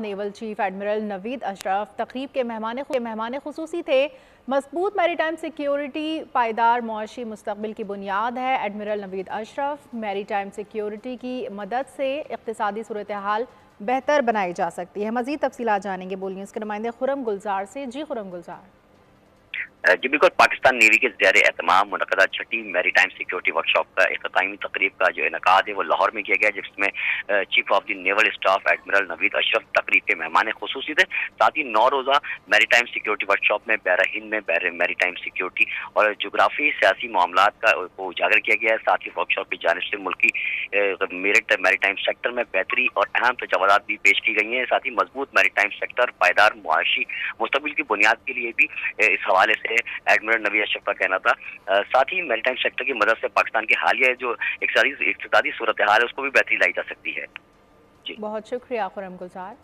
Naval chief admiral Naveed Ashraf तकरीब के मेहमान खुसूसी थे। मजबूत मैरीटाइम सिक्योरिटी पायदार मुआशी मुस्तकबिल की बुनियाद है। Admiral Naveed Ashraf maritime security की मदद से इक़्तिसादी सूरत हाल बेहतर बनाई जा सकती है। मज़ीद तफसीलात जानेंगे बोल न्यूज़ के नुमाइंदे खुरम गुलजार से। जी खुरम गुलजार। जी बिल्कुल, पाकिस्तान नेवी के ज़ेर एहतमाम मुनक़दा छठी मैरीटाइम सिक्योरिटी वर्कशॉप का इख्तितामी तकरीब का जो इनकाद है वो लाहौर में किया गया, जिसमें chief of the naval staff admiral Naveed Ashraf तकरीब के मेहमान खुसूसी थे। साथ ही 9 रोज़ा मैरीटाइम सिक्योरिटी वर्कशॉप में बहरा हिंद में मैरीटाइम सिक्योरिटी और जोग्राफी सियासी मामलात को उजागर किया गया है। साथ ही वर्कशॉप की जानिब से मुल्की मेरिट मैरीटाइम सेक्टर में बेहतरी और अहम तजव्वुज़ात भी पेश की गई हैं। साथ ही मजबूत मैरीटाइम सेक्टर पायदार मुआशी मुस्तकबिल की बुनियाद के लिए भी इस हवाले से एडमिरल नवीद अशरफ का कहना था। साथ ही मैरीटाइम सेक्टर की मदद से पाकिस्तान की हालिया जो इक़्तिसादी सूरत हाल है उसको भी बेहतरी लाई जा सकती है। जी बहुत शुक्रिया खुरम गुलजार।